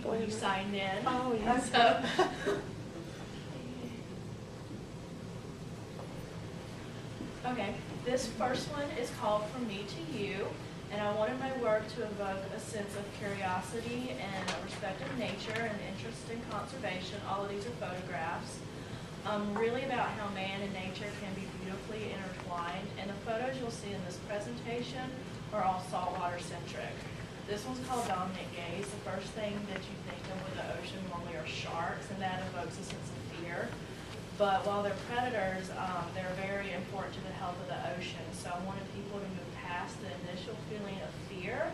when you signed in. Oh, yes. So, okay, this first one is called From Me to You, and I wanted my work to evoke a sense of curiosity and a respect of nature and interest in conservation. All of these are photographs. Really about how man and nature can be beautifully intertwined, and the photos you'll see in this presentation are all saltwater centric. This one's called Dominant Gaze. The first thing that you think of with the ocean normally are sharks, and that evokes a sense of fear. But while they're predators, they're very important to the health of the ocean. So I wanted people to move past the initial feeling of fear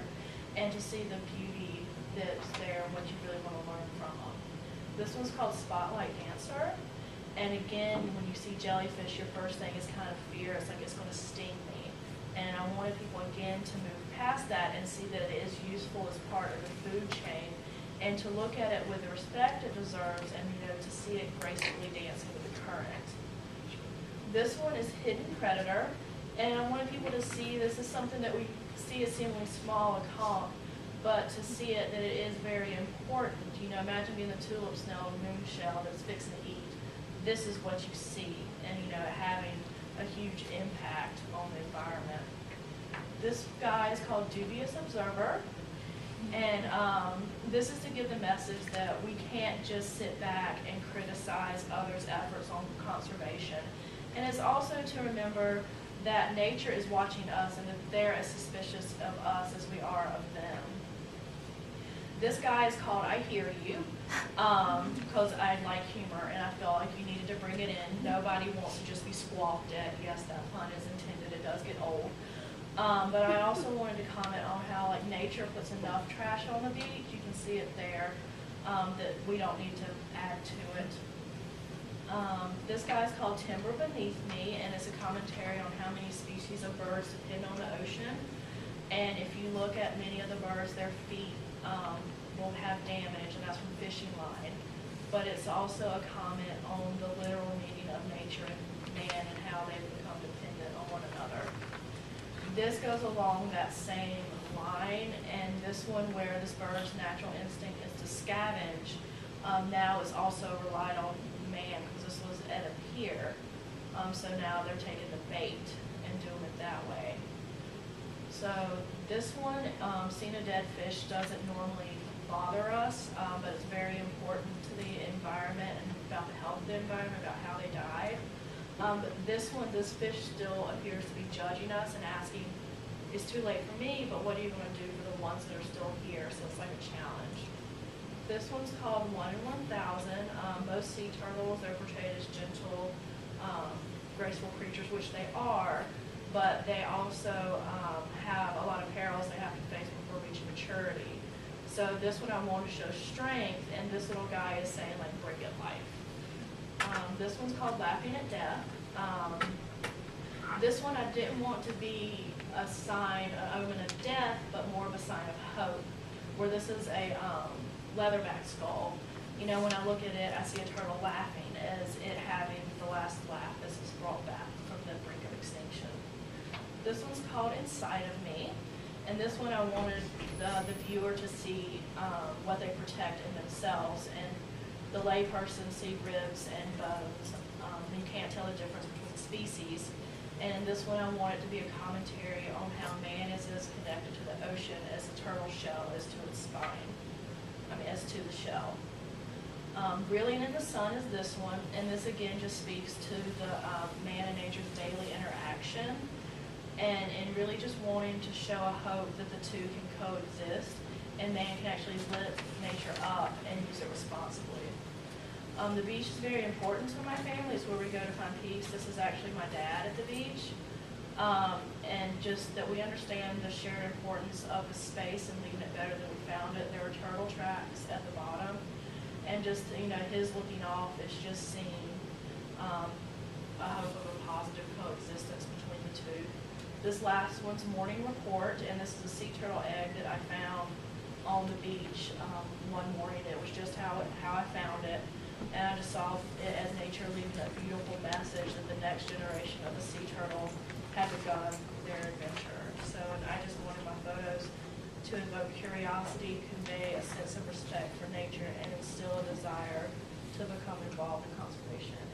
and to see the beauty that's there and what you really want to learn from them. This one's called Spotlight Dancer. And again, when you see jellyfish, your first thing is kind of fear. It's like it's going to sting me. And I wanted people, again, to move past that and see that it is useful as part of the food chain and to look at it with the respect it deserves and, to see it gracefully dancing with the current. This one is Hidden Predator. And I wanted people to see this is something that we see as seemingly small, a comp, but to see it that it is very important. Imagine being the tulip snail, moon shell that's fixing to eat. This is what you see, and having a huge impact on the environment. This guy is called Dubious Observer, and this is to give the message that we can't just sit back and criticize others' efforts on conservation. And it's also to remember that nature is watching us and that they're as suspicious of us as we are of them. This guy is called I Hear You, because I like humor and I feel like you needed to bring it in. Nobody wants to just be squawked at. Yes, that pun is intended. It does get old. But I also wanted to comment on how nature puts enough trash on the beach. You can see it there, that we don't need to add to it. This guy is called Timber Beneath Me, and it's a commentary on how many species of birds depend on the ocean. And if you look at many of the birds, their feet will have damage, and that's from fishing line. But it's also a comment on the literal meaning of nature and man and how they've become dependent on one another. This goes along that same line, and this one where this bird's natural instinct is to scavenge, now is also relied on man, because this was at a pier. So now they're taking the bait and doing it that way. So this one, seeing a dead fish doesn't normally bother us, but it's very important to the environment and about the health of the environment, about how they died. But this one, this fish still appears to be judging us and asking, it's too late for me, but what are you going to do for the ones that are still here? So it's like a challenge. This one's called 1 in 1,000. Most sea turtles are portrayed as gentle, graceful creatures, which they are, but they also have a lot of perils they have to face before reaching maturity. So this one I want to show strength, and this little guy is saying, bring it life. This one's called Laughing at Death. This one I didn't want to be a sign, an omen of death, but more of a sign of hope, where this is a leatherback skull. When I look at it, I see a turtle laughing as it having the last laugh as it's brought back from the brink of extinction. This one's called Inside of Me, and this one I wanted the viewer to see what they protect in themselves, and the layperson see ribs and bones. You can't tell the difference between species. And this one I want it to be a commentary on how man is as connected to the ocean as the turtle shell is to its spine. As to the shell. Brilliant in the Sun is this one, and this again just speaks to the man and nature's daily interaction, and really just wanting to show a hope that the two can coexist, and man can actually lift nature up and use it responsibly. The beach is very important to my family. It's where we go to find peace. This is actually my dad at the beach. And just that we understand the shared importance of the space and leaving it better than we found it. There were turtle tracks at the bottom. And just, his looking off is just seeing a hope of a positive coexistence between the two. This last one's Morning Report, and this is a sea turtle egg that I found on the beach one morning. It was just how I found it. And I just saw it as nature leaving a beautiful message that the next generation of the sea turtle had begun their adventure. So I just wanted my photos to invoke curiosity, convey a sense of respect for nature. become involved in conservation